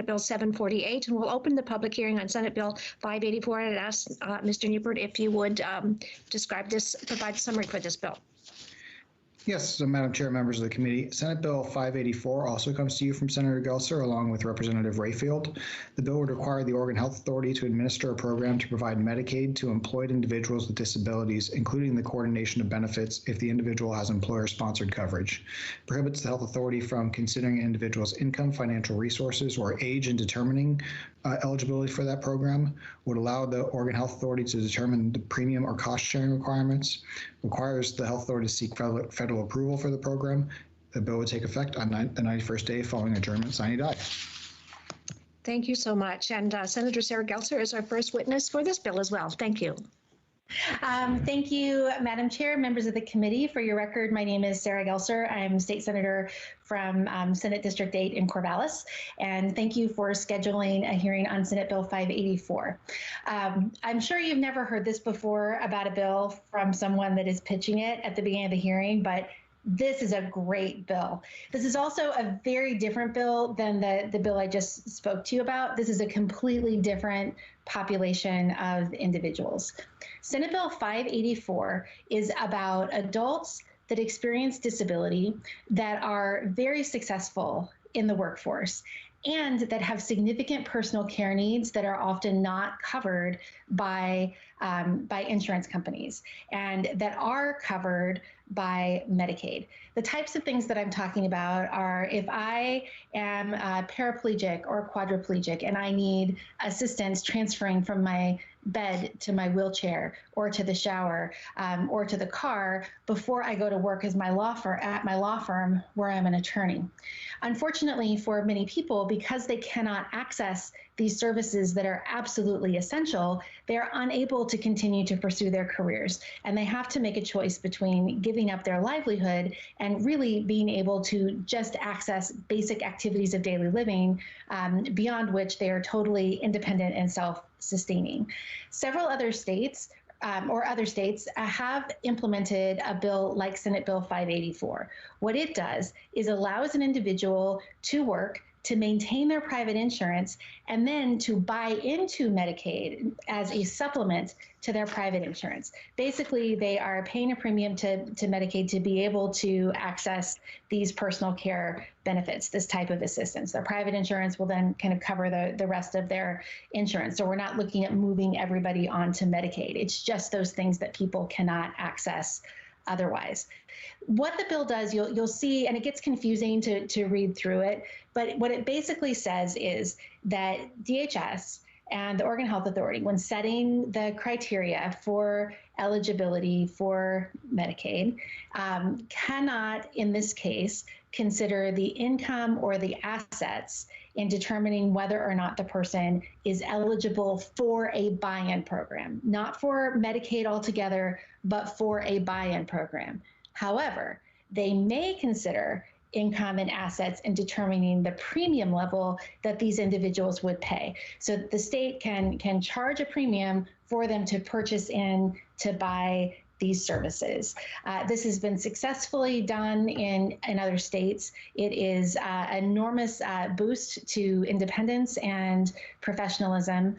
Bill 748, and we'll open the public hearing on Senate Bill 584. And I'd ask Mr. Newbert if you would describe this, provide a summary for this bill. Yes, so Madam Chair, members of the committee, Senate Bill 584 also comes to you from Senator Gelser along with Representative Rayfield. The bill would require the Oregon Health Authority to administer a program to provide Medicaid to employed individuals with disabilities, including the coordination of benefits if the individual has employer-sponsored coverage. It prohibits the Health Authority from considering an individual's income, financial resources, or age in determining eligibility for that program, would allow the Oregon Health Authority to determine the premium or cost-sharing requirements, requires the Health Authority to seek federal approval for the program. The bill would take effect on the 91st day following adjournment, sine die. Thank you so much. And Senator Sarah Gelser is our first witness for this bill as well. Thank you. Thank you, Madam Chair, members of the committee. For your record, my name is Sarah Gelser. I'm State Senator from Senate District 8 in Corvallis, and thank you for scheduling a hearing on Senate Bill 584. I'm sure you've never heard this before about a bill from someone that is pitching it at the beginning of the hearing, but this is a great bill. This is also a very different bill than the bill I just spoke to you about. This is a completely different population of individuals. Senate Bill 584 is about adults that experience disability that are very successful in the workforce and that have significant personal care needs that are often not covered by insurance companies and that are covered by Medicaid. The types of things that I'm talking about are if I am paraplegic or quadriplegic and I need assistance transferring from my bed to my wheelchair or to the shower or to the car before I go to work at my law firm where I'm an attorney. Unfortunately, for many people, because they cannot access these services that are absolutely essential, they're unable to continue to pursue their careers. And they have to make a choice between giving up their livelihood and really being able to just access basic activities of daily living, beyond which they are totally independent and self-sustaining. Several other states have implemented a bill like Senate Bill 584. What it does is allows an individual to work, to maintain their private insurance, and then to buy into Medicaid as a supplement to their private insurance. Basically, they are paying a premium to Medicaid to be able to access these personal care benefits, this type of assistance. Their private insurance will then kind of cover the rest of their insurance. So we're not looking at moving everybody onto Medicaid. It's just those things that people cannot access otherwise. What the bill does, you'll see, and it gets confusing to read through it, but what it basically says is that DHS and the Oregon Health Authority, when setting the criteria for eligibility for Medicaid, cannot, in this case, consider the income or the assets in determining whether or not the person is eligible for a buy-in program, not for Medicaid altogether, but for a buy-in program. However, they may consider income and assets in determining the premium level that these individuals would pay. So the state can charge a premium for them to purchase in to buy these services. This has been successfully done in other states. It is an enormous boost to independence and professionalism.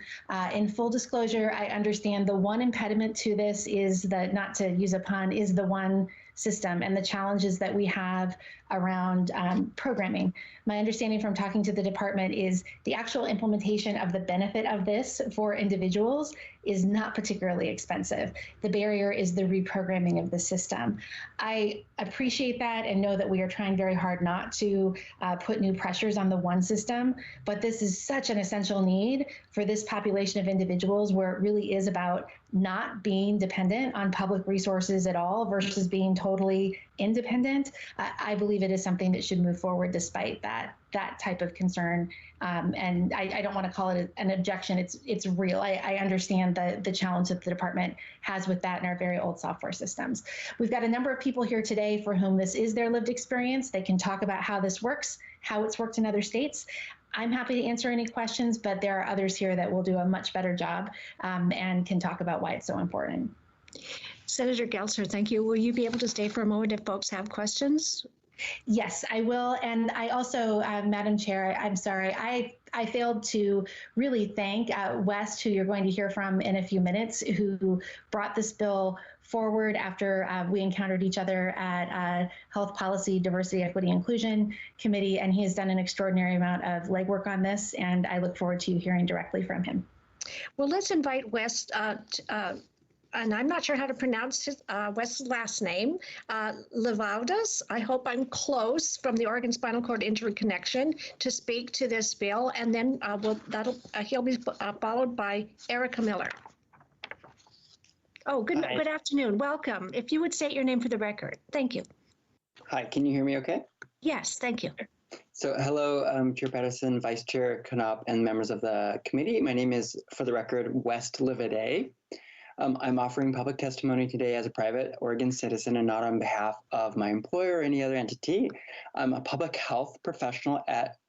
In full disclosure, I understand the one impediment to this is not to use a pun, is the one system and the challenges that we have around programming. My understanding from talking to the department is the actual implementation of the benefit of this for individuals is not particularly expensive. The barrier is the reprogramming of the system. I appreciate that and know that we are trying very hard not to put new pressures on the one system, but this is such an essential need for this population of individuals where it really is about not being dependent on public resources at all versus being totally independent. I believe it is something that should move forward despite that type of concern. And I don't want to call it an objection. It's real. I understand the challenge that the department has with that in our very old software systems. We've got a number of people here today for whom this is their lived experience. They can talk about how this works, how it's worked in other states. I'm happy to answer any questions, but there are others here that will do a much better job and can talk about why it's so important. Senator Gelser, thank you. Will you be able to stay for a moment if folks have questions? Yes, I will. And I also, Madam Chair, I'm sorry, I failed to really thank West, who you're going to hear from in a few minutes, who brought this bill forward after we encountered each other at Health Policy, Diversity, Equity, Inclusion Committee. And he has done an extraordinary amount of legwork on this. And I look forward to hearing directly from him. Well, let's invite West, and I'm not sure how to pronounce West's last name, Levaudas. I hope I'm close, from the Oregon Spinal Cord Injury Connection, to speak to this bill, and then he'll be followed by Erica Miller. Oh, good afternoon. Welcome. If you would state your name for the record. Thank you. Hi, can you hear me okay? Yes, thank you. So hello, Chair Patterson, Vice Chair Knopp, and members of the committee. My name is, for the record, West Livide. I'm offering public testimony today as a private Oregon citizen and not on behalf of my employer or any other entity. I'm a public health professional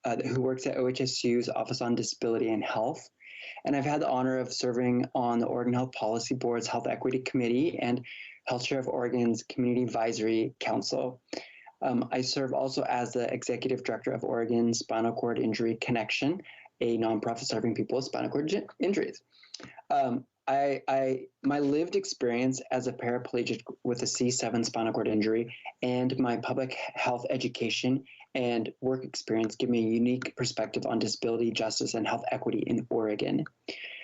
who works at OHSU's Office on Disability and Health. And I've had the honor of serving on the Oregon Health Policy Board's Health Equity Committee and Health Chair of Oregon's Community Advisory Council. I serve also as the Executive Director of Oregon Spinal Cord Injury Connection, a nonprofit serving people with spinal cord injuries. My lived experience as a paraplegic with a C7 spinal cord injury and my public health education and work experience give me a unique perspective on disability, justice, and health equity in Oregon.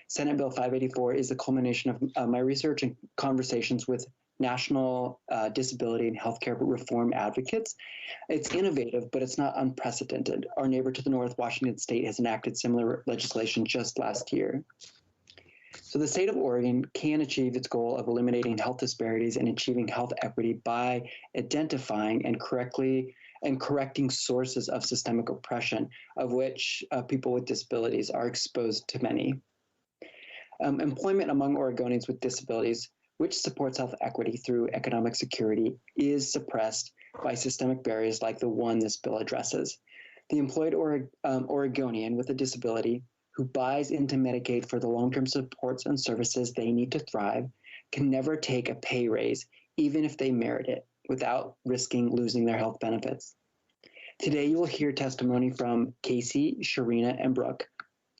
Senate Bill 584 is the culmination of my research and conversations with national disability and healthcare reform advocates. It's innovative, but it's not unprecedented. Our neighbor to the north, Washington State, has enacted similar legislation just last year. So the state of Oregon can achieve its goal of eliminating health disparities and achieving health equity by identifying and correcting sources of systemic oppression, of which people with disabilities are exposed to many. Employment among Oregonians with disabilities, which supports health equity through economic security, is suppressed by systemic barriers like the one this bill addresses. The employed Oregonian with a disability who buys into Medicaid for the long-term supports and services they need to thrive can never take a pay raise, even if they merit it, without risking losing their health benefits. Today, you will hear testimony from Casey, Sharina, and Brooke,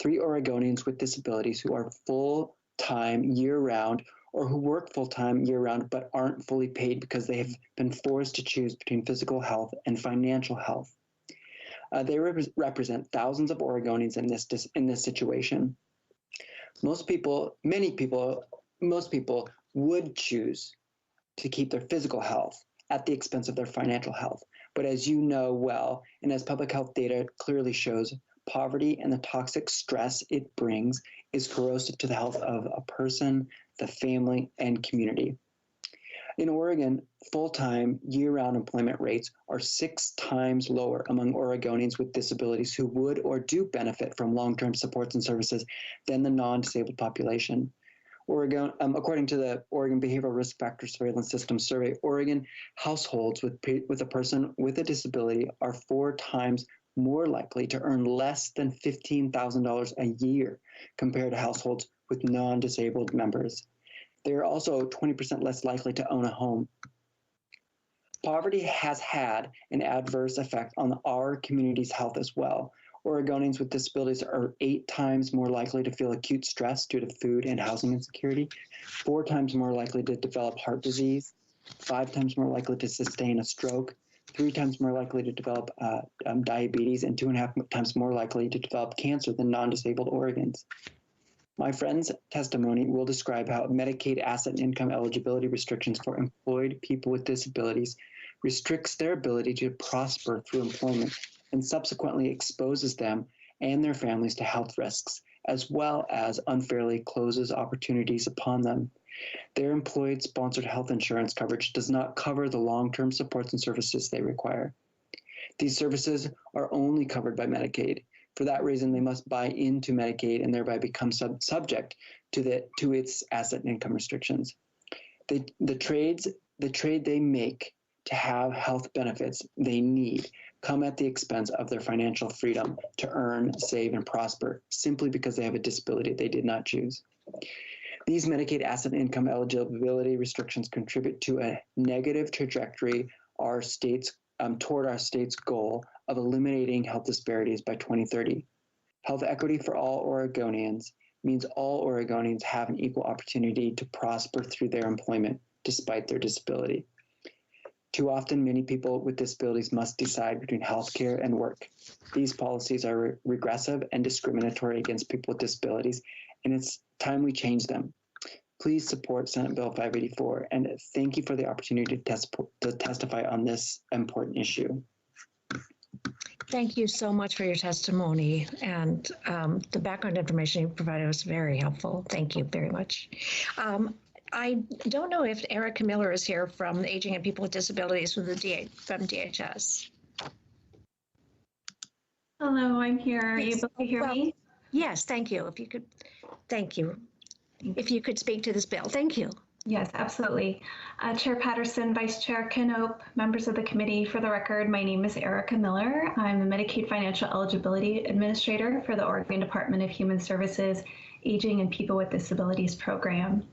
3 Oregonians with disabilities who are full-time year-round or who work full-time year-round but aren't fully paid because they have been forced to choose between physical health and financial health. They represent thousands of Oregonians in this situation. Most people would choose to keep their physical health at the expense of their financial health. But as you know well, and as public health data clearly shows, poverty and the toxic stress it brings is corrosive to the health of a person, the family, and community. In Oregon, full-time, year-round employment rates are 6 times lower among Oregonians with disabilities who would or do benefit from long-term supports and services than the non-disabled population. According to the Oregon Behavioral Risk Factor Surveillance System survey, Oregon households with a person with a disability are 4 times more likely to earn less than $15,000 a year compared to households with non-disabled members. They are also 20% less likely to own a home. Poverty has had an adverse effect on our community's health as well. Oregonians with disabilities are 8 times more likely to feel acute stress due to food and housing insecurity, 4 times more likely to develop heart disease, 5 times more likely to sustain a stroke, 3 times more likely to develop diabetes, and 2.5 times more likely to develop cancer than non-disabled Oregons. My friend's testimony will describe how Medicaid asset and income eligibility restrictions for employed people with disabilities restricts their ability to prosper through employment and subsequently exposes them and their families to health risks, as well as unfairly closes opportunities upon them. Their employed-sponsored health insurance coverage does not cover the long-term supports and services they require. These services are only covered by Medicaid. For that reason, they must buy into Medicaid and thereby become subject to its asset and income restrictions. The trade they make to have health benefits they need come at the expense of their financial freedom to earn, save, and prosper simply because they have a disability they did not choose. These Medicaid asset and income eligibility restrictions contribute to a negative trajectory our state's toward our state's goal of eliminating health disparities by 2030. Health equity for all Oregonians means all Oregonians have an equal opportunity to prosper through their employment despite their disability. Too often, many people with disabilities must decide between healthcare and work. These policies are regressive and discriminatory against people with disabilities, and it's time we change them. Please support Senate Bill 584, and thank you for the opportunity to testify on this important issue. Thank you so much for your testimony, and the background information you provided was very helpful. Thank you very much. I don't know if Erica Miller is here from Aging and People with Disabilities from DHS. Hello, I'm here. Are you able to hear me? Yes, thank you. Thank you. If you could speak to this bill, thank you. Yes, absolutely. Chair Patterson, Vice Chair Knoop, members of the committee, for the record, my name is Erica Miller. I'm the Medicaid Financial Eligibility Administrator for the Oregon Department of Human Services Aging and People with Disabilities program.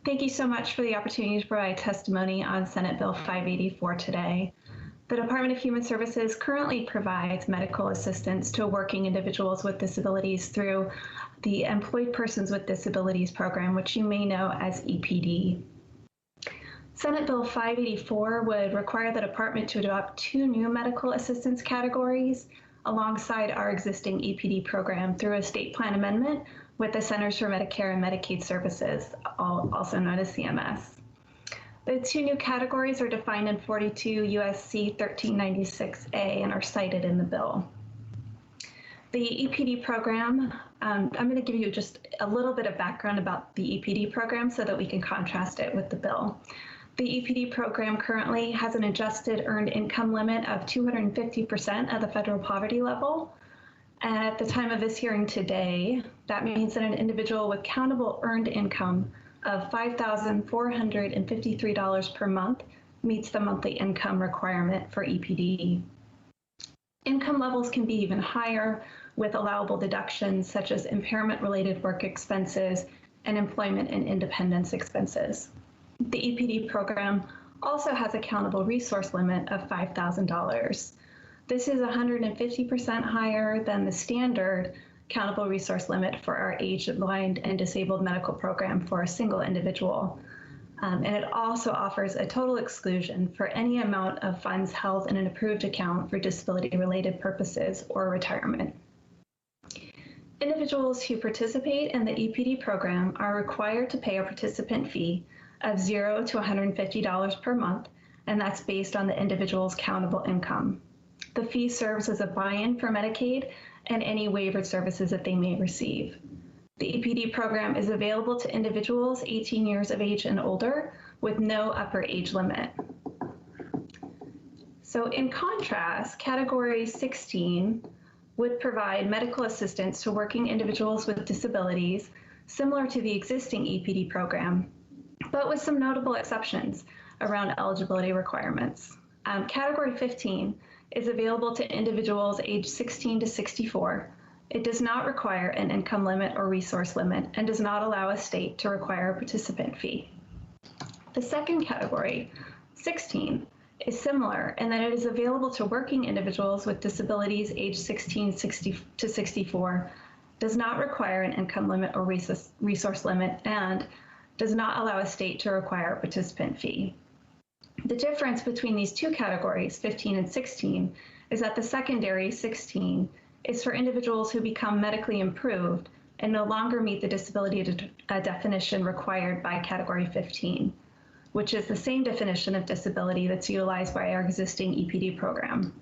Thank you so much for the opportunity to provide testimony on Senate Bill 584 today. The Department of Human Services currently provides medical assistance to working individuals with disabilities through the Employed Persons with Disabilities program, which you may know as EPD. Senate Bill 584 would require the department to adopt 2 new medical assistance categories alongside our existing EPD program through a state plan amendment with the Centers for Medicare and Medicaid Services, also known as CMS. The 2 new categories are defined in 42 USC 1396A and are cited in the bill. The EPD program, I'm going to give you just a little bit of background about the EPD program so that we can contrast it with the bill. The EPD program currently has an adjusted earned income limit of 250% of the federal poverty level. And at the time of this hearing today, that means that an individual with countable earned income of $5,453 per month meets the monthly income requirement for EPD. Income levels can be even higher with allowable deductions such as impairment-related work expenses and employment and independence expenses. The EPD program also has a countable resource limit of $5,000. This is 150% higher than the standard countable resource limit for our aged, blind, and disabled medical program for a single individual. And it also offers a total exclusion for any amount of funds held in an approved account for disability-related purposes or retirement. Individuals who participate in the EPD program are required to pay a participant fee of $0 to $150 per month, and that's based on the individual's countable income. The fee serves as a buy-in for Medicaid and any waivered services that they may receive. The EPD program is available to individuals 18 years of age and older with no upper age limit. So in contrast, Category 16 would provide medical assistance to working individuals with disabilities similar to the existing EPD program, but with some notable exceptions around eligibility requirements. Category 15 is available to individuals aged 16 to 64. It does not require an income limit or resource limit and does not allow a state to require a participant fee. The second category, 16, is similar in that it is available to working individuals with disabilities aged 16 to 64, does not require an income limit or resource limit, and does not allow a state to require a participant fee. The difference between these 2 categories, 15 and 16, is that the secondary 16 is for individuals who become medically improved and no longer meet the disability definition required by Category 15, which is the same definition of disability that's utilized by our existing EPD program.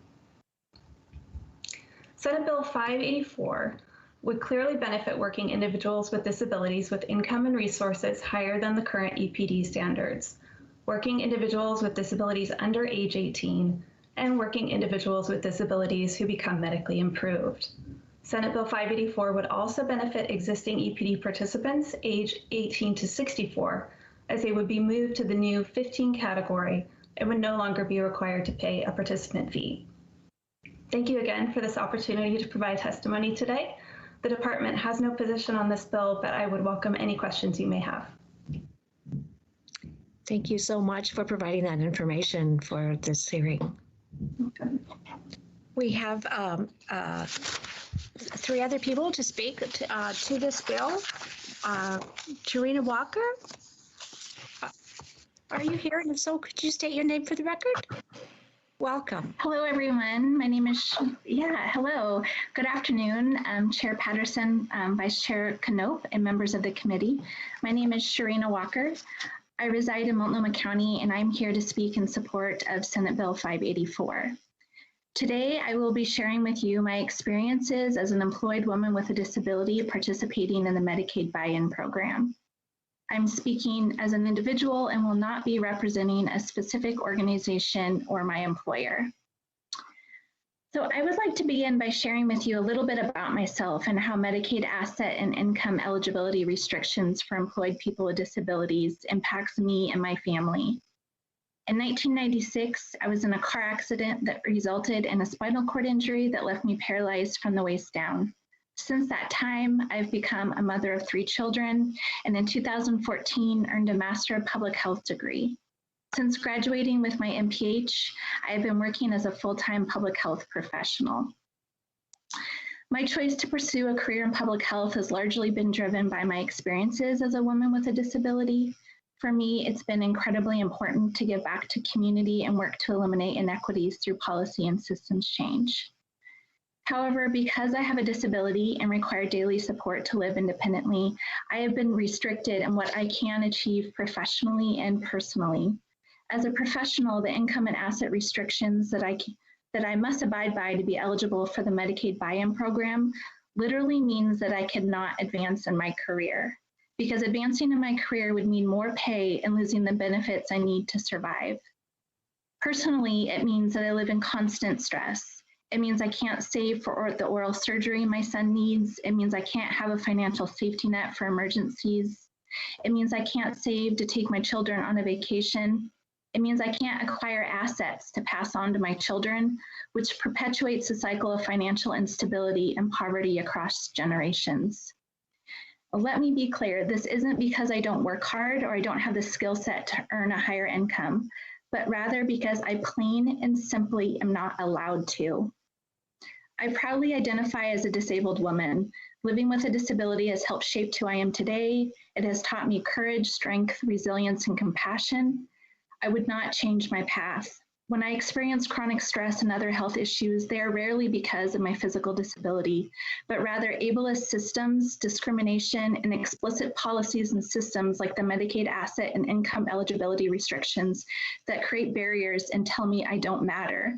Senate Bill 584 would clearly benefit working individuals with disabilities with income and resources higher than the current EPD standards, working individuals with disabilities under age 18, and working individuals with disabilities who become medically improved. Senate Bill 584 would also benefit existing EPD participants aged 18 to 64, as they would be moved to the new 15 category and would no longer be required to pay a participant fee. Thank you again for this opportunity to provide testimony today. The department has no position on this bill, but I would welcome any questions you may have. Thank you so much for providing that information for this hearing. We have three other people to speak to this bill. Tarina Walker, are you here? And if so, could you state your name for the record? Welcome. Hello, everyone. My name is, hello. Good afternoon, Chair Patterson, Vice Chair Knope, and members of the committee. My name is Sharina Walker. I reside in Multnomah County, and I'm here to speak in support of Senate Bill 584. Today, I will be sharing with you my experiences as an employed woman with a disability participating in the Medicaid buy-in program. I'm speaking as an individual and will not be representing a specific organization or my employer. So I would like to begin by sharing with you a little bit about myself and how Medicaid asset and income eligibility restrictions for employed people with disabilities impacts me and my family. In 1996, I was in a car accident that resulted in a spinal cord injury that left me paralyzed from the waist down. Since that time, I've become a mother of 3 children, and in 2014 earned a Master of Public Health degree. Since graduating with my MPH, I have been working as a full-time public health professional. My choice to pursue a career in public health has largely been driven by my experiences as a woman with a disability. For me, it's been incredibly important to give back to community and work to eliminate inequities through policy and systems change. However, because I have a disability and require daily support to live independently, I have been restricted in what I can achieve professionally and personally. As a professional, the income and asset restrictions that I must abide by to be eligible for the Medicaid buy-in program literally means that I cannot advance in my career, because advancing in my career would mean more pay and losing the benefits I need to survive. Personally, it means that I live in constant stress. It means I can't save for the oral surgery my son needs. It means I can't have a financial safety net for emergencies. It means I can't save to take my children on a vacation. It means I can't acquire assets to pass on to my children, which perpetuates the cycle of financial instability and poverty across generations. Let me be clear, this isn't because I don't work hard or I don't have the skill set to earn a higher income, but rather because I plain and simply am not allowed to. I proudly identify as a disabled woman. Living with a disability has helped shape who I am today. It has taught me courage, strength, resilience, and compassion. I would not change my path. When I experience chronic stress and other health issues, they are rarely because of my physical disability, but rather ableist systems, discrimination, and explicit policies and systems like the Medicaid asset and income eligibility restrictions that create barriers and tell me I don't matter.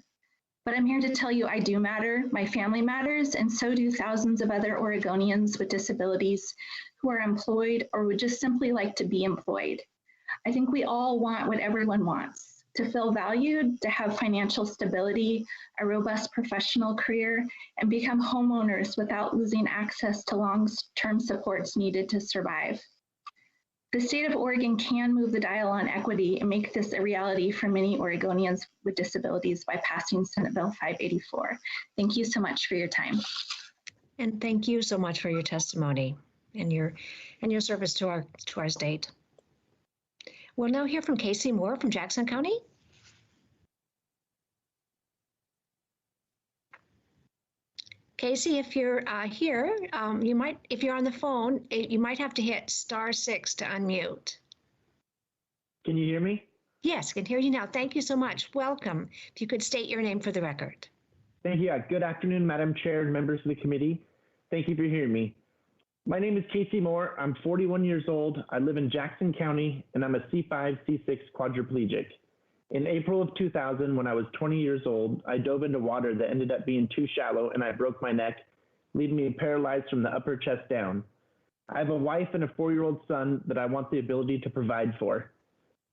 But I'm here to tell you I do matter, my family matters, and so do thousands of other Oregonians with disabilities who are employed or would just simply like to be employed. I think we all want what everyone wants: to feel valued, to have financial stability, a robust professional career, and become homeowners without losing access to long-term supports needed to survive. The state of Oregon can move the dial on equity and make this a reality for many Oregonians with disabilities by passing Senate Bill 584. Thank you so much for your time. And thank you so much for your testimony and your service to our state. We'll now hear from Casey Moore from Jackson County. Casey, if you're here, you might, if you're on the phone, you might have to hit *6 to unmute. Can you hear me? Yes, I can hear you now. Thank you so much. Welcome. If you could state your name for the record. Thank you. Good afternoon, Madam Chair and members of the committee. Thank you for hearing me. My name is Casey Moore. I'm 41 years old. I live in Jackson County, and I'm a C5, C6 quadriplegic. In April of 2000, when I was 20 years old, I dove into water that ended up being too shallow, and I broke my neck, leaving me paralyzed from the upper chest down. I have a wife and a 4-year-old son that I want the ability to provide for.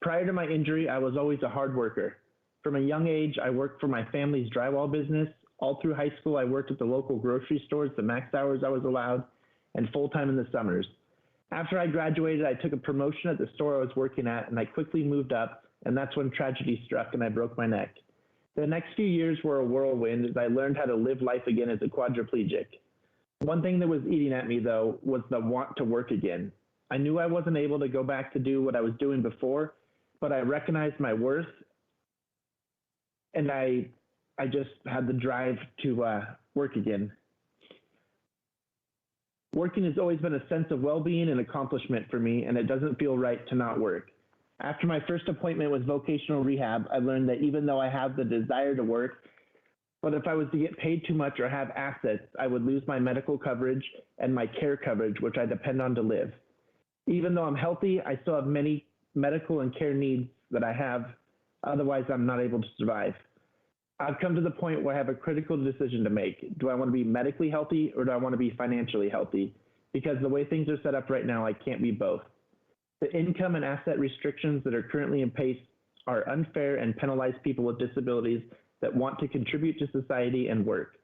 Prior to my injury, I was always a hard worker. From a young age, I worked for my family's drywall business. All through high school, I worked at the local grocery stores, the max hours I was allowed, and full-time in the summers. After I graduated, I took a promotion at the store I was working at, and I quickly moved up, and that's when tragedy struck and I broke my neck. The next few years were a whirlwind as I learned how to live life again as a quadriplegic. One thing that was eating at me, though, was the want to work again. I knew I wasn't able to go back to do what I was doing before, but I recognized my worth, and I I just had the drive to work again. Working has always been a sense of well-being and accomplishment for me, and it doesn't feel right to not work. After my first appointment with vocational rehab, I learned that even though I have the desire to work, but if I was to get paid too much or have assets, I would lose my medical coverage and my care coverage, which I depend on to live. Even though I'm healthy, I still have many medical and care needs that I have. Otherwise, I'm not able to survive. I've come to the point where I have a critical decision to make. Do I want to be medically healthy or do I want to be financially healthy? Because the way things are set up right now, I can't be both. The income and asset restrictions that are currently in place are unfair and penalize people with disabilities that want to contribute to society and work.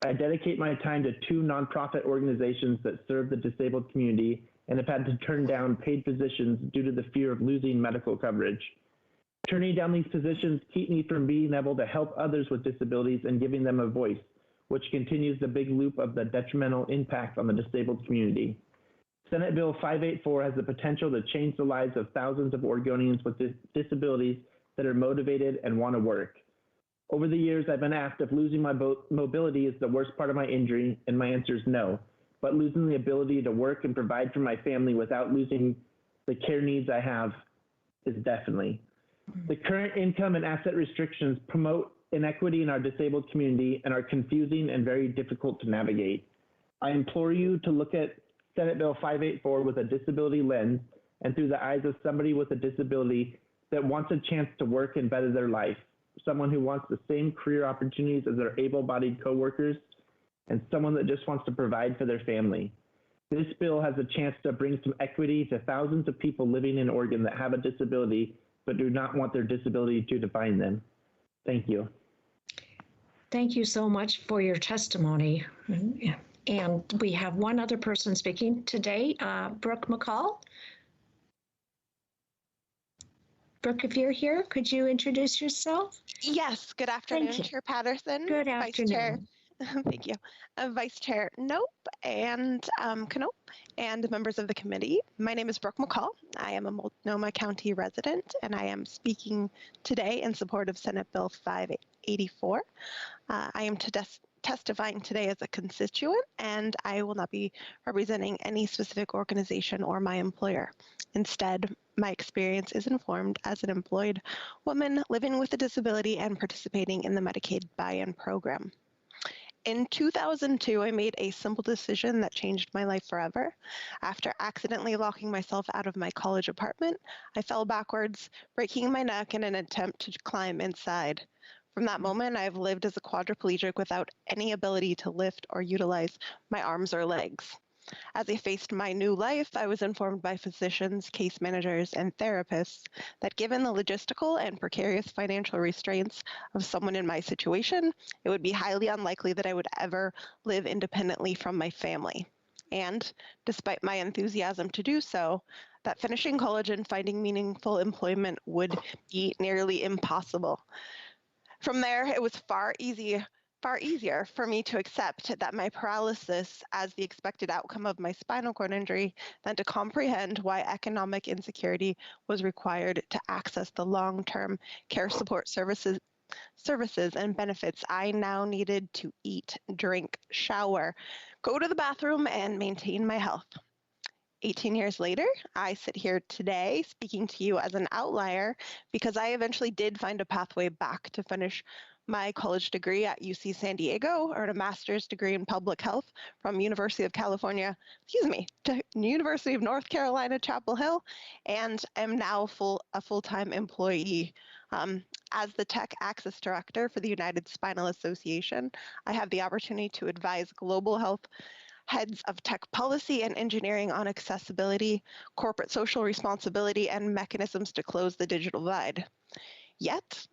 I dedicate my time to 2 nonprofit organizations that serve the disabled community and have had to turn down paid positions due to the fear of losing medical coverage. Turning down these positions keep me from being able to help others with disabilities and giving them a voice, which continues the big loop of the detrimental impact on the disabled community. Senate Bill 584 has the potential to change the lives of thousands of Oregonians with disabilities that are motivated and want to work. Over the years, I've been asked if losing my mobility is the worst part of my injury, and my answer is no. But losing the ability to work and provide for my family without losing the care needs I have is definitely. The current income and asset restrictions promote inequity in our disabled community and are confusing and very difficult to navigate. I implore you to look at Senate Bill 584 with a disability lens and through the eyes of somebody with a disability that wants a chance to work and better their life, someone who wants the same career opportunities as their able-bodied coworkers, and someone that just wants to provide for their family. This bill has a chance to bring some equity to thousands of people living in Oregon that have a disability but do not want their disability to define them. Thank you. Thank you so much for your testimony. And we have one other person speaking today, Brooke McCall. Brooke, if you're here, could you introduce yourself? Yes, good afternoon, you. Chair Patterson. Good Vice Chair, afternoon. thank you. Vice Chair Knope and Knope and members of the committee. My name is Brooke McCall. I am a Multnomah County resident, and I am speaking today in support of Senate Bill 584. I am testifying today as a constituent, and I will not be representing any specific organization or my employer. Instead, my experience is informed as an employed woman living with a disability and participating in the Medicaid buy-in program. In 2002, I made a simple decision that changed my life forever. After accidentally locking myself out of my college apartment, I fell backwards, breaking my neck in an attempt to climb inside. From that moment, I've lived as a quadriplegic without any ability to lift or utilize my arms or legs. As I faced my new life, I was informed by physicians, case managers, and therapists that given the logistical and precarious financial restraints of someone in my situation, it would be highly unlikely that I would ever live independently from my family. And despite my enthusiasm to do so, that finishing college and finding meaningful employment would be nearly impossible. From there, it was far easier for me to accept that my paralysis as the expected outcome of my spinal cord injury than to comprehend why economic insecurity was required to access the long-term care support services and benefits I now needed to eat, drink, shower, go to the bathroom, and maintain my health. 18 years later, I sit here today speaking to you as an outlier because I eventually did find a pathway back to finish my college degree at UC San Diego, earned a master's degree in public health from University of University of North Carolina, Chapel Hill, and am now a full-time employee. As the Tech Access Director for the United Spinal Association, I have the opportunity to advise global health heads of tech policy and engineering on accessibility, corporate social responsibility, and mechanisms to close the digital divide. Yet,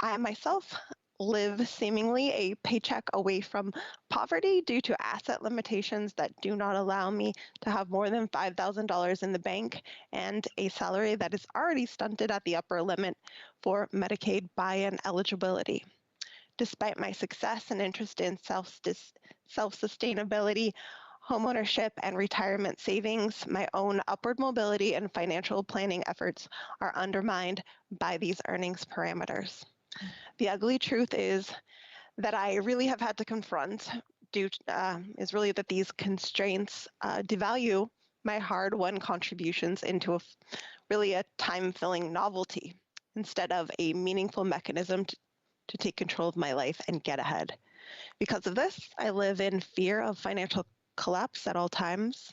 I myself live seemingly a paycheck away from poverty due to asset limitations that do not allow me to have more than $5,000 in the bank and a salary that is already stunted at the upper limit for Medicaid buy-in eligibility. Despite my success and interest in self-sustainability, homeownership, and retirement savings, my own upward mobility and financial planning efforts are undermined by these earnings parameters. The ugly truth is that I really have had to confront is really that these constraints devalue my hard-won contributions into really a time-filling novelty instead of a meaningful mechanism to take control of my life and get ahead. Because of this, I live in fear of financial collapse at all times.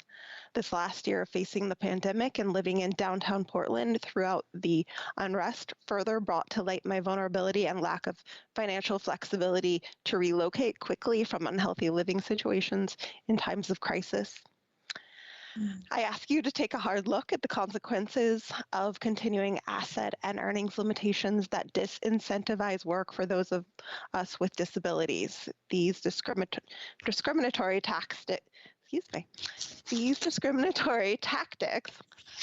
This last year of facing the pandemic and living in downtown Portland throughout the unrest further brought to light my vulnerability and lack of financial flexibility to relocate quickly from unhealthy living situations in times of crisis. I ask you to take a hard look at the consequences of continuing asset and earnings limitations that disincentivize work for those of us with disabilities. These discriminatory tactics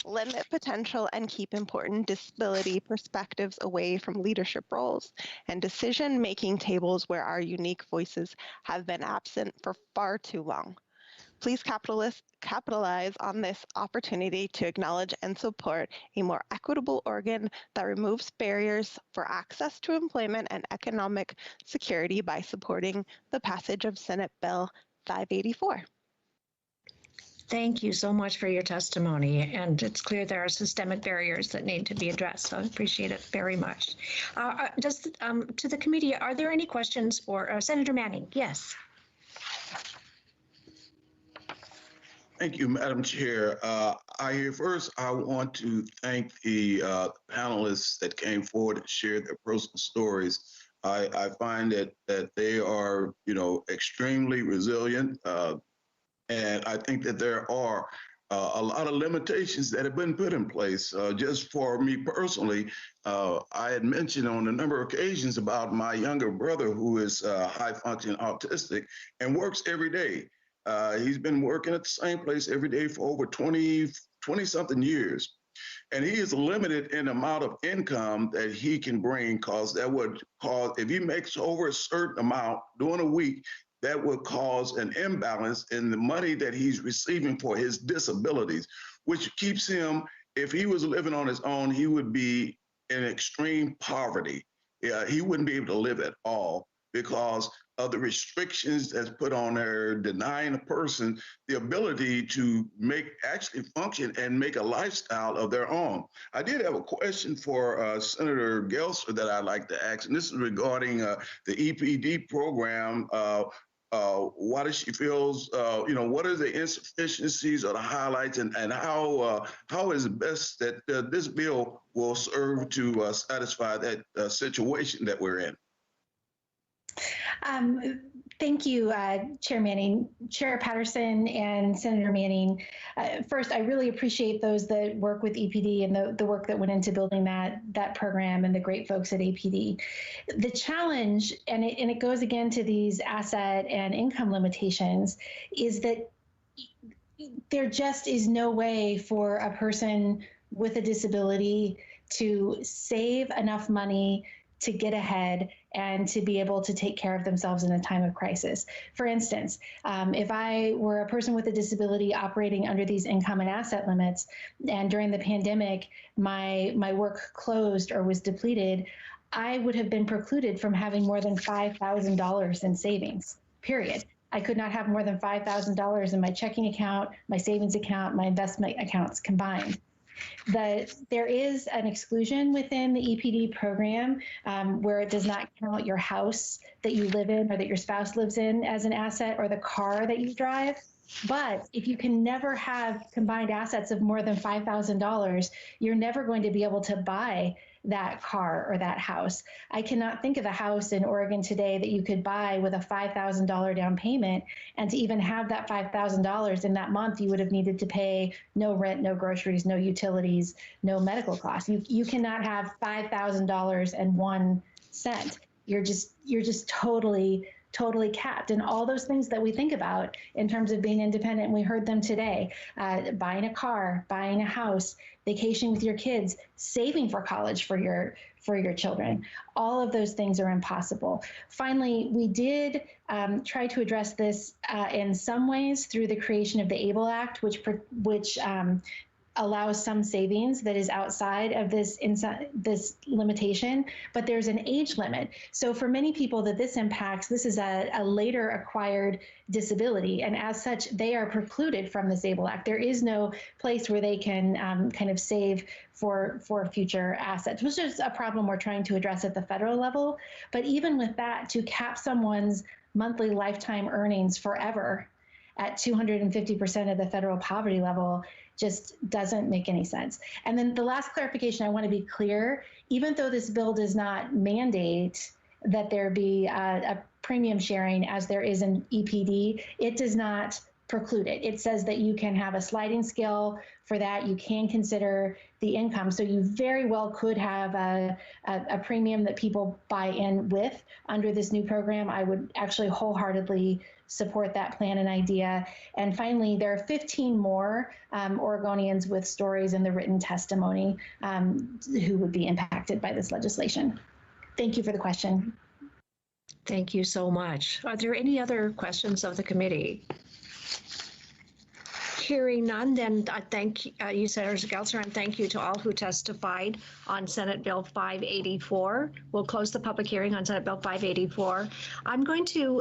limit potential and keep important disability perspectives away from leadership roles and decision-making tables where our unique voices have been absent for far too long. Please capitalize on this opportunity to acknowledge and support a more equitable Oregon that removes barriers for access to employment and economic security by supporting the passage of Senate Bill 584. Thank you so much for your testimony. And it's clear there are systemic barriers that need to be addressed. So I appreciate it very much. To the committee, are there any questions for Senator Manning? Yes. Thank you, Madam Chair. First, I want to thank the panelists that came forward and shared their personal stories. I find that they are, extremely resilient, and I think that there are a lot of limitations that have been put in place. Just for me personally, I had mentioned on a number of occasions about my younger brother who is high-functioning autistic and works every day. He's been working at the same place every day for over 20-something years. And he is limited in the amount of income that he can bring, because that would cause, if he makes over a certain amount during a week, that would cause an imbalance in the money that he's receiving for his disabilities, which keeps him, if he was living on his own, he would be in extreme poverty. He wouldn't be able to live at all because of the restrictions that's put on there, denying a person the ability to actually function and make a lifestyle of their own. I did have a question for Senator Gelser that I'd like to ask, and this is regarding the EPD program. What does she feels, what are the insufficiencies or the highlights, and how is it best that this bill will serve to satisfy that situation that we're in? Thank you, Chair Manning, Chair Patterson, and Senator Manning. First, I really appreciate those that work with EPD and the work that went into building that program and the great folks at APD. The challenge, and it goes again to these asset and income limitations, is that there just is no way for a person with a disability to save enough money to get ahead and to be able to take care of themselves in a time of crisis. For instance, if I were a person with a disability operating under these income and asset limits, and during the pandemic, my work closed or was depleted, I would have been precluded from having more than $5,000 in savings, period. I could not have more than $5,000 in my checking account, my savings account, my investment accounts combined. There is an exclusion within the EPD program where it does not count your house that you live in or that your spouse lives in as an asset, or the car that you drive. But if you can never have combined assets of more than $5,000, you're never going to be able to buy that car or that house. I cannot think of a house in Oregon today that you could buy with a $5,000 down payment, and to even have that $5,000 in that month, you would have needed to pay no rent, no groceries, no utilities, no medical costs. You cannot have $5,000 and 1 cent. You're just totally capped. And all those things that we think about in terms of being independent, we heard them today, buying a car, buying a house, vacationing with your kids, saving for college for your children. All of those things are impossible. Finally, we did try to address this in some ways through the creation of the ABLE Act, which allows some savings that is outside of this limitation, but there's an age limit. So for many people that this impacts, this is a later acquired disability, and as such, they are precluded from this ABLE Act. There is no place where they can kind of save for future assets, which is a problem we're trying to address at the federal level. But even with that, to cap someone's monthly lifetime earnings forever at 250% of the federal poverty level just doesn't make any sense. And then the last clarification, I want to be clear, even though this bill does not mandate that there be a premium sharing as there is in EPD, it does not preclude it. It says that you can have a sliding scale for that. You can consider the income. So you very well could have a premium that people buy in with under this new program. I would actually wholeheartedly support that plan and idea. And finally, there are 15 more Oregonians with stories in the written testimony who would be impacted by this legislation. Thank you for the question. Thank you so much. Are there any other questions of the committee? Hearing none, then I thank you, Senator Gelser, and thank you to all who testified on Senate Bill 584. We'll close the public hearing on Senate Bill 584. I'm going to